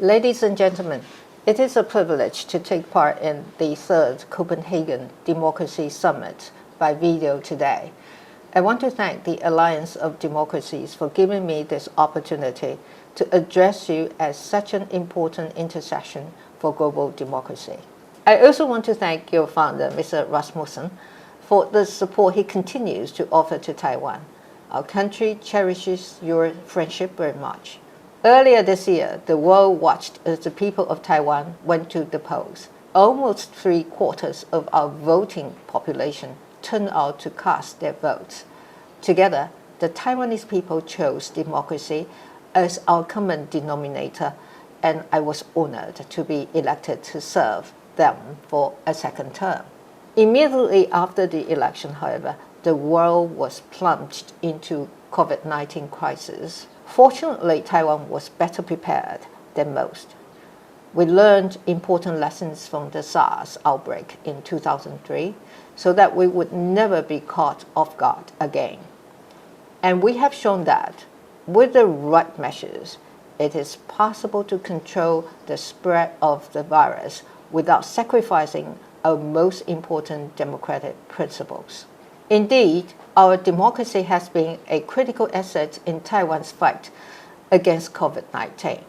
Ladies and gentlemen, it is a privilege to take part in the third Copenhagen Democracy Summit by video today. I want to thank the Alliance of Democracies for giving me this opportunity to address you at such an important intersection for global democracy. I also want to thank your founder, Mr. Rasmussen, for the support he continues to offer to Taiwan. Our country cherishes your friendship very much. Earlier this year, the world watched as the people of Taiwan went to the polls. Almost 3/4 of our voting population turned out to cast their votes. Together, the Taiwanese people chose democracy as our common denominator, and I was honored to be elected to serve them for a second term. Immediately after the election, however, the world was plunged into COVID-19 crisis. Fortunately, Taiwan was better prepared than most. We learned important lessons from the SARS outbreak in 2003 so that we would never be caught off guard again. And we have shown that with the right measures, it is possible to control the spread of the virus without sacrificing our most important democratic principles. Indeed, our democracy has been a critical asset in Taiwan's fight against COVID-19.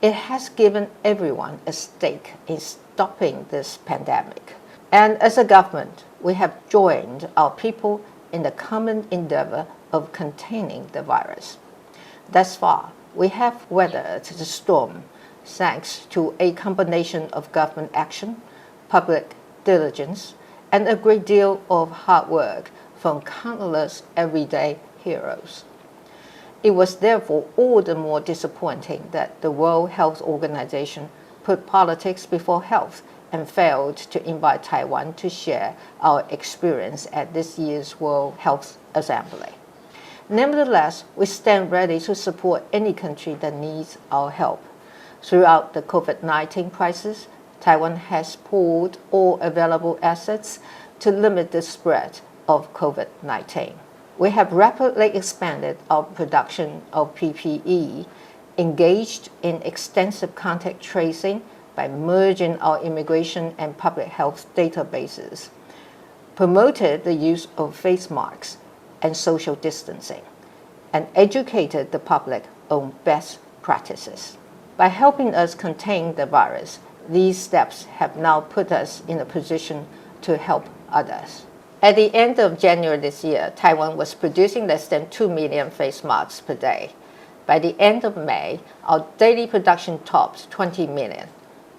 It has given everyone a stake in stopping this pandemic. And as a government, we have joined our people in the common endeavor of containing the virus. Thus far, we have weathered the storm thanks to a combination of government action, public diligence, and a great deal of hard work from countless everyday heroes. It was therefore all the more disappointing that the World Health Organization put politics before health and failed to invite Taiwan to share our experience at this year's World Health Assembly. Nevertheless, we stand ready to support any country that needs our help. Throughout the COVID-19 crisis, Taiwan has pooled all available assets to limit the spread of COVID-19. We have rapidly expanded our production of PPE, engaged in extensive contact tracing by merging our immigration and public health databases, promoted the use of face masks and social distancing, and educated the public on best practices. By helping us contain the virus, these steps have now put us in a position to help others. At the end of January this year, Taiwan was producing less than 2 million face masks per day. By the end of May, our daily production topped 20 million.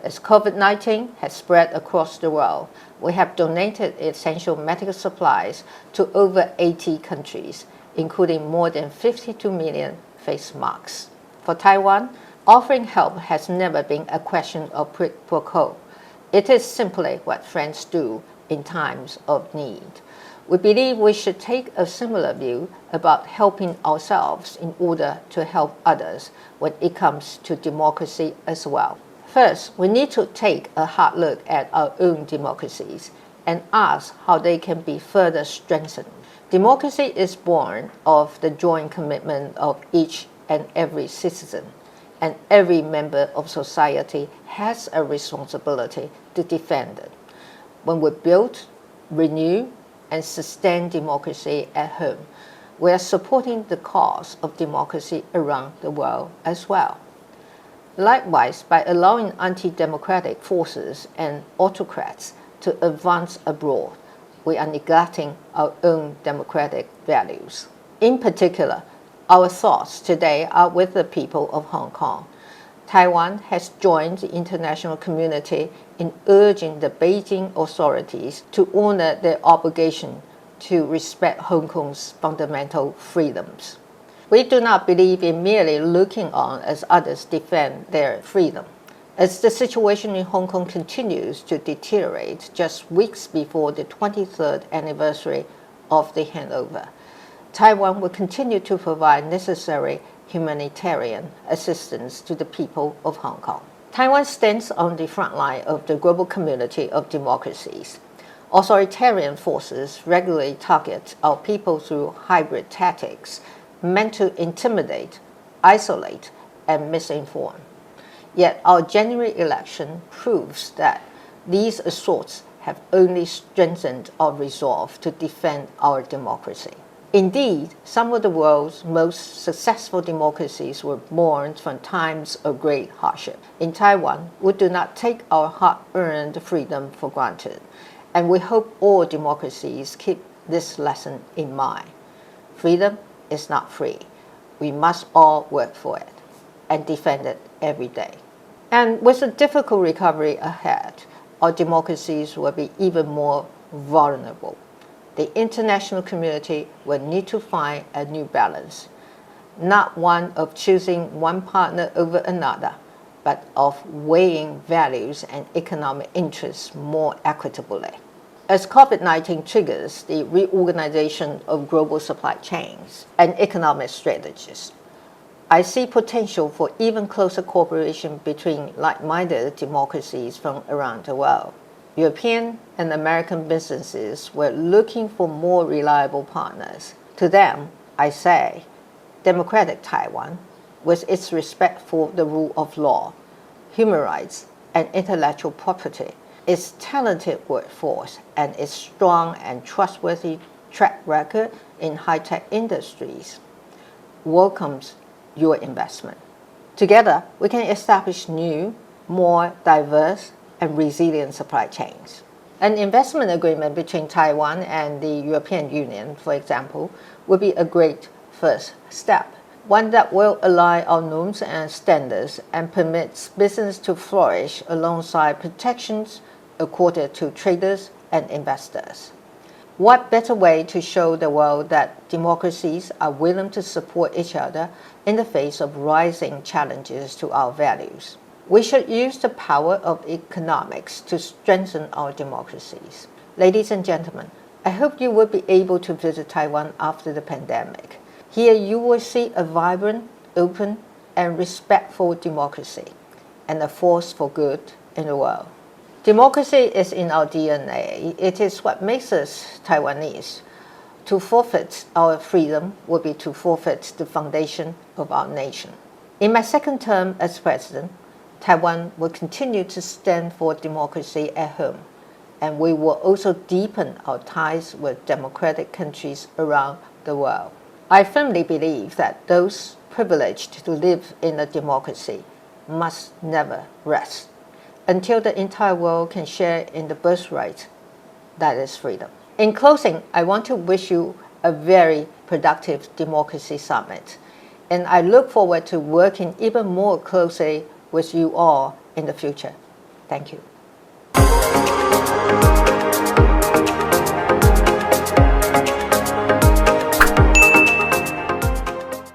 As COVID-19 has spread across the world, we have donated essential medical supplies to over 80 countries, including more than 52 million face masks. For Taiwan, offering help has never been a question of quid pro quo. It is simply what friends do in times of need. We believe we should take a similar view about helping ourselves in order to help others when it comes to democracy as well. First, we need to take a hard look at our own democracies and ask how they can be further strengthened. Democracy is born of the joint commitment of each and every citizen, and every member of society has a responsibility to defend it. When we build, renew, and sustain democracy at home, we are supporting the cause of democracy around the world as well. Likewise, by allowing anti-democratic forces and autocrats to advance abroad, we are neglecting our own democratic values. In particular, our thoughts today are with the people of Hong Kong. Taiwan has joined the international community in urging the Beijing authorities to honor their obligation to respect Hong Kong's fundamental freedoms. We do not believe in merely looking on as others defend their freedom. As the situation in Hong Kong continues to deteriorate just weeks before the 23rd anniversary of the handover, Taiwan will continue to provide necessary humanitarian assistance to the people of Hong Kong. Taiwan stands on the front line of the global community of democracies. Authoritarian forces regularly target our people through hybrid tactics meant to intimidate, isolate, and misinform. Yet our January election proves that these assaults have only strengthened our resolve to defend our democracy. Indeed, some of the world's most successful democracies were born from times of great hardship. In Taiwan, we do not take our hard-earned freedom for granted, and we hope all democracies keep this lesson in mind. Freedom is not free. We must all work for it and defend it every day. And with a difficult recovery ahead, our democracies will be even more vulnerable. The international community will need to find a new balance, not one of choosing one partner over another, but of weighing values and economic interests more equitably. As COVID-19 triggers the reorganization of global supply chains and economic strategies, I see potential for even closer cooperation between like-minded democracies from around the world. European and American businesses were looking for more reliable partners. To them, I say, democratic Taiwan, with its respect for the rule of law, human rights, and intellectual property, its talented workforce, and its strong and trustworthy track record in high-tech industries, welcomes your investment. Together, we can establish new, more diverse, and resilient supply chains. An investment agreement between Taiwan and the European Union, for example, would be a great first step, one that will align our norms and standards and permits business to flourish alongside protections accorded to traders and investors. What better way to show the world that democracies are willing to support each other in the face of rising challenges to our values? We should use the power of economics to strengthen our democracies. Ladies and gentlemen, I hope you will be able to visit Taiwan after the pandemic. Here you will see a vibrant, open, and respectful democracy, and a force for good in the world. Democracy is in our DNA. It is what makes us Taiwanese. To forfeit our freedom would be to forfeit the foundation of our nation. In my second term as president, Taiwan will continue to stand for democracy at home, and we will also deepen our ties with democratic countries around the world. I firmly believe that those privileged to live in a democracy must never rest until the entire world can share in the birthright that is freedom. In closing, I want to wish you a very productive democracy summit, and I look forward to working even more closely with you all in the future. Thank you.